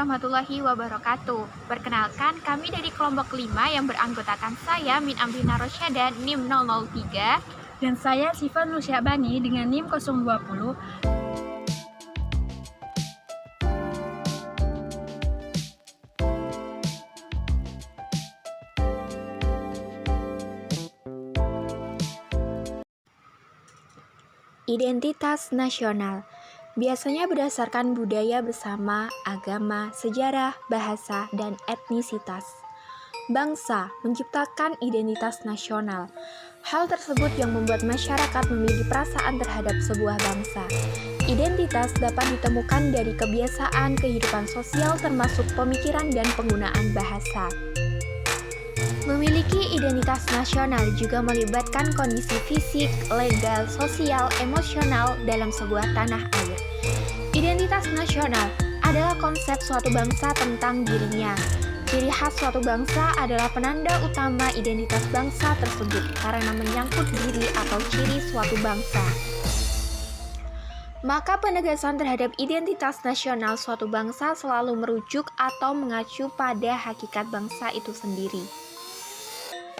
warahmatullahi wabarakatuh. Perkenalkan, kami dari kelompok 5 yang beranggotakan saya, Min Amrina Rosyada, NIM 003. Dan saya, Siva Nusyabani, dengan NIM 020. Identitas nasional biasanya berdasarkan budaya bersama, agama, sejarah, bahasa, dan etnisitas. Bangsa menciptakan identitas nasional. Hal tersebut yang membuat masyarakat memiliki perasaan terhadap sebuah bangsa. Identitas dapat ditemukan dari kebiasaan kehidupan sosial termasuk pemikiran dan penggunaan bahasa. Memiliki identitas nasional juga melibatkan kondisi fisik, legal, sosial, emosional dalam sebuah tanah air. Identitas nasional adalah konsep suatu bangsa tentang dirinya. Ciri khas suatu bangsa adalah penanda utama identitas bangsa tersebut karena menyangkut diri atau ciri suatu bangsa. Maka penegasan terhadap identitas nasional suatu bangsa selalu merujuk atau mengacu pada hakikat bangsa itu sendiri.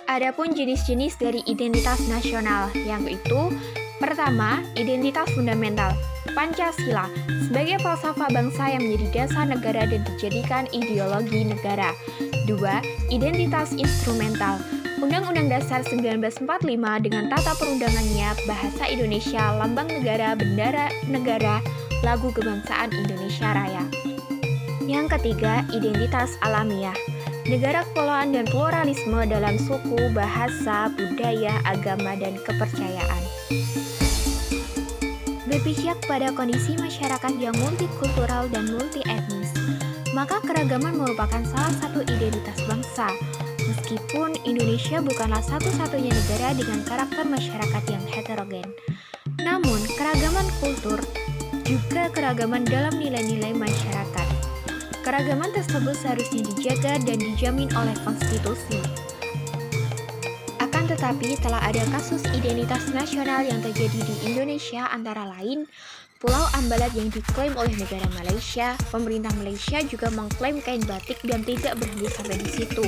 Adapun jenis-jenis dari identitas nasional, yaitu pertama, identitas fundamental, Pancasila, sebagai falsafah bangsa yang menjadi dasar negara dan dijadikan ideologi negara. Dua, identitas instrumental, Undang-Undang Dasar 1945 dengan tata perundangannya, bahasa Indonesia, lambang negara, bendera negara, lagu kebangsaan Indonesia Raya. Yang ketiga, identitas alamiah, negara kepulauan dan pluralisme dalam suku, bahasa, budaya, agama, dan kepercayaan. Berpijak pada kondisi masyarakat yang multikultural dan multietnis, maka keragaman merupakan salah satu identitas bangsa. Meskipun Indonesia bukanlah satu-satunya negara dengan karakter masyarakat yang heterogen, namun keragaman kultur juga keragaman dalam nilai-nilai masyarakat. Keragaman tersebut seharusnya dijaga dan dijamin oleh konstitusi. Akan tetapi, telah ada kasus identitas nasional yang terjadi di Indonesia antara lain Pulau Ambalat yang diklaim oleh negara Malaysia. Pemerintah Malaysia juga mengklaim kain batik dan tidak berhenti sampai di situ.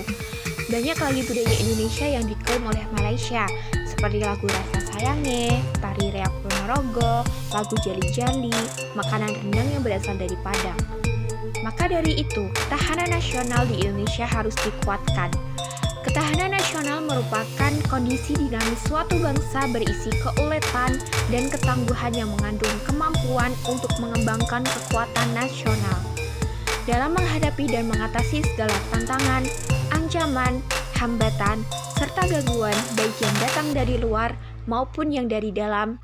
Banyak lagi budaya Indonesia yang diklaim oleh Malaysia, seperti lagu Rasa Sayange, tari reok Ponorogo, lagu Jali-Jali, makanan rendang yang berasal dari Padang. Maka dari itu, ketahanan nasional di Indonesia harus dikuatkan. Ketahanan nasional merupakan kondisi dinamis suatu bangsa berisi keuletan dan ketangguhan yang mengandung kemampuan untuk mengembangkan kekuatan nasional dalam menghadapi dan mengatasi segala tantangan, ancaman, hambatan, serta gangguan baik yang datang dari luar maupun yang dari dalam,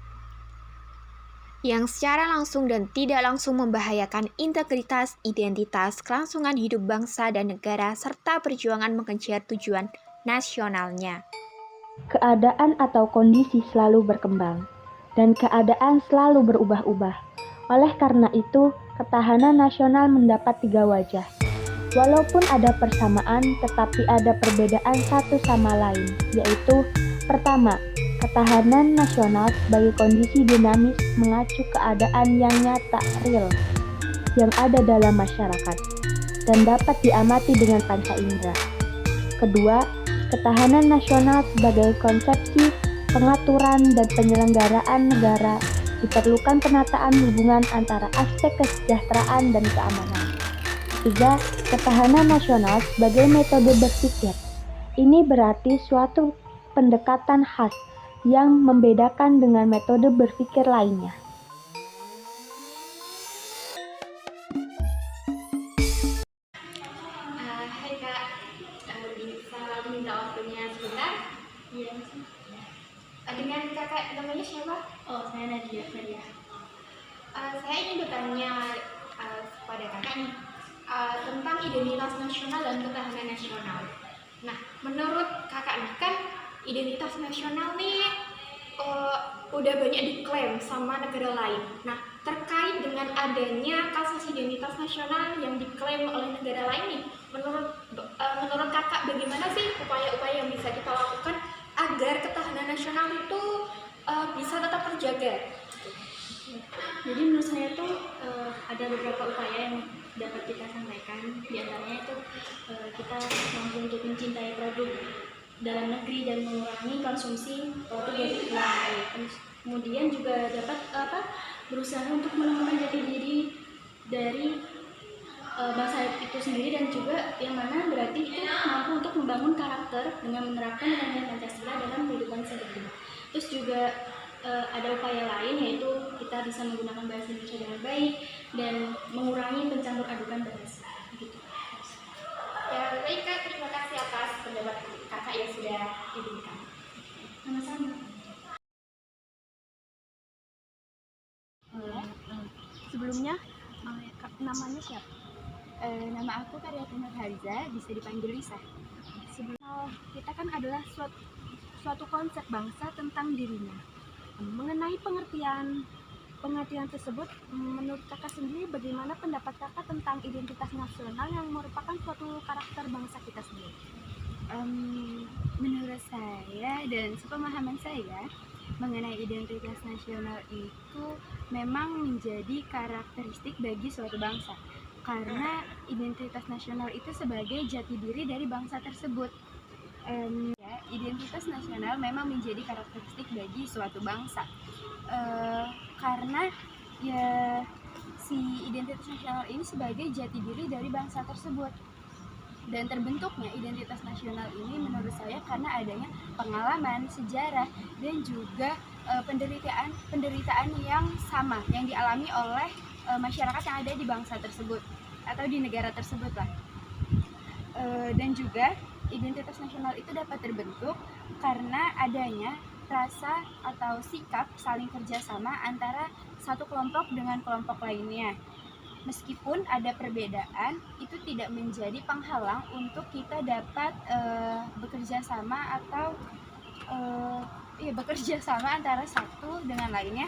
yang secara langsung dan tidak langsung membahayakan integritas, identitas, kelangsungan hidup bangsa dan negara, serta perjuangan mengejar tujuan nasionalnya. Keadaan atau kondisi selalu berkembang, dan keadaan selalu berubah-ubah. Oleh karena itu, ketahanan nasional mendapat 3 wajah. Walaupun ada persamaan, tetapi ada perbedaan satu sama lain, yaitu pertama, ketahanan nasional sebagai kondisi dinamis mengacu keadaan yang nyata, real, yang ada dalam masyarakat, dan dapat diamati dengan panca indera. Kedua, ketahanan nasional sebagai konsepsi, pengaturan, dan penyelenggaraan negara, diperlukan penataan hubungan antara aspek kesejahteraan dan keamanan. Tiga, ketahanan nasional sebagai metode berpikir. Ini berarti suatu pendekatan khas yang membedakan dengan metode berpikir lainnya. Hai Kak, saya minta waktunya sebentar. Iya. Dengan kakak namanya siapa? Oh, saya Nadia. Saya ingin bertanya kepada kakak nih tentang identitas nasional dan ketahanan nasional. Nah, menurut kakak nih kan identitas nasional nih udah banyak diklaim sama negara lain. Nah, terkait dengan adanya kasus identitas nasional yang diklaim oleh negara lain nih, menurut kakak bagaimana sih upaya-upaya yang bisa kita lakukan agar ketahanan nasional itu bisa tetap terjaga? Jadi menurut saya tuh ada beberapa upaya yang dapat kita sampaikan. Di antaranya itu kita mampu untuk mencintai produk dalam negeri dan mengurangi konsumsi produk dari luar negeri. Kemudian juga dapat berusaha untuk menemukan jati diri dari bangsa itu sendiri, dan juga yang mana berarti itu mampu untuk membangun karakter dengan menerapkan nilai-nilai Pancasila dalam kehidupan sehari-hari. Terus juga ada upaya lain, yaitu kita bisa menggunakan bahasa Indonesia dengan baik dan mengurangi pencampur adukan bahasa. Gitu. Ya, baik Kak, terima kasih atas pendapat Kakak yang sudah diberikan. Sama-sama. Sebelumnya, namanya siapa? Nama aku Karyati Nurhaliza, bisa dipanggil Lisa. Kita kan adalah suatu konsep bangsa tentang dirinya. Mengenai pengertian tersebut, menurut kakak sendiri, bagaimana pendapat kakak tentang identitas nasional yang merupakan suatu karakter bangsa kita sendiri? Menurut saya dan sepemahaman saya, mengenai identitas nasional itu memang menjadi karakteristik bagi suatu bangsa, karena identitas nasional itu sebagai jati diri dari bangsa tersebut. Identitas nasional memang menjadi karakteristik bagi suatu bangsa, karena ya si identitas nasional ini sebagai jati diri dari bangsa tersebut. Dan terbentuknya identitas nasional ini menurut saya karena adanya pengalaman, sejarah, dan juga penderitaan yang sama yang dialami oleh masyarakat yang ada di bangsa tersebut atau di negara tersebut lah. Dan juga identitas nasional itu dapat terbentuk karena adanya rasa atau sikap saling kerjasama antara satu kelompok dengan kelompok lainnya. Meskipun ada perbedaan, itu tidak menjadi penghalang untuk kita dapat bekerja sama atau bekerja sama antara satu dengan lainnya.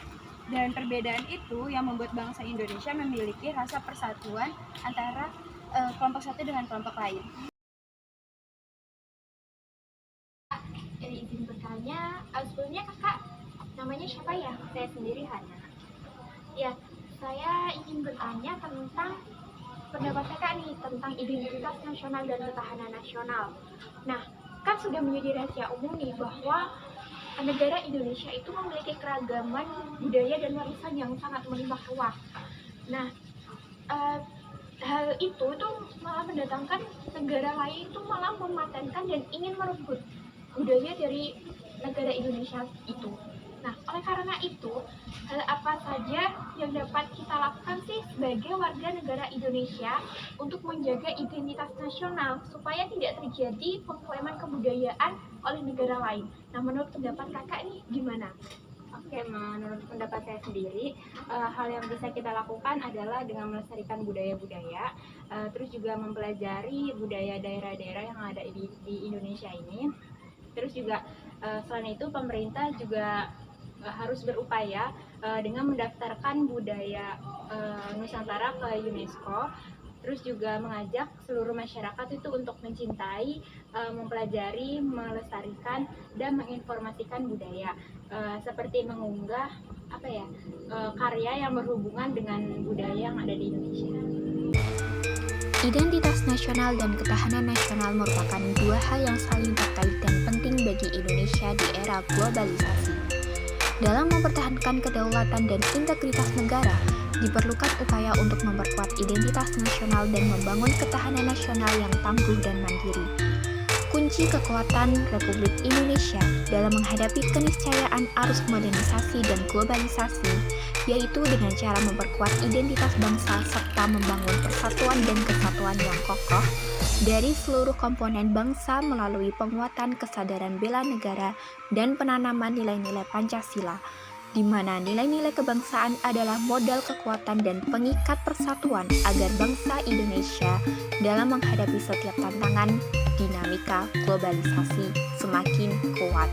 Dan perbedaan itu yang membuat bangsa Indonesia memiliki rasa persatuan antara kelompok satu dengan kelompok lain. Izin bertanya, sebelumnya kakak namanya siapa ya? Saya sendiri Hana. Ya, saya ingin bertanya tentang pendapat kakak nih tentang identitas nasional dan ketahanan nasional. Nah, kan sudah menjadi rahasia umum nih bahwa negara Indonesia itu memiliki keragaman budaya dan warisan yang sangat melimpah ruah. Nah, hal itu malah mendatangkan negara lain itu malah mematenkan dan ingin merebut budaya dari negara Indonesia itu. Nah, oleh karena itu, hal apa saja yang dapat kita lakukan sih sebagai warga negara Indonesia untuk menjaga identitas nasional supaya tidak terjadi pengklaiman kebudayaan oleh negara lain? Nah, menurut pendapat kakak nih gimana? Oke, menurut pendapat saya sendiri, hal yang bisa kita lakukan adalah dengan melestarikan budaya-budaya, terus juga mempelajari budaya daerah-daerah yang ada di Indonesia ini. Terus juga selain itu pemerintah juga harus berupaya dengan mendaftarkan budaya Nusantara ke UNESCO. Terus juga mengajak seluruh masyarakat itu untuk mencintai, mempelajari, melestarikan, dan menginformasikan budaya, seperti mengunggah karya yang berhubungan dengan budaya yang ada di Indonesia. Identitas nasional dan ketahanan nasional merupakan dua hal yang saling terkait dan penting bagi Indonesia di era globalisasi. Dalam mempertahankan kedaulatan dan integritas negara, diperlukan upaya untuk memperkuat identitas nasional dan membangun ketahanan nasional yang tangguh dan mandiri. Kunci kekuatan Republik Indonesia dalam menghadapi keniscayaan arus modernisasi dan globalisasi, yaitu dengan cara memperkuat identitas bangsa serta membangun persatuan dan kesatuan yang kokoh dari seluruh komponen bangsa melalui penguatan kesadaran bela negara dan penanaman nilai-nilai Pancasila, di mana nilai-nilai kebangsaan adalah modal kekuatan dan pengikat persatuan agar bangsa Indonesia dalam menghadapi setiap tantangan dinamika globalisasi semakin kuat.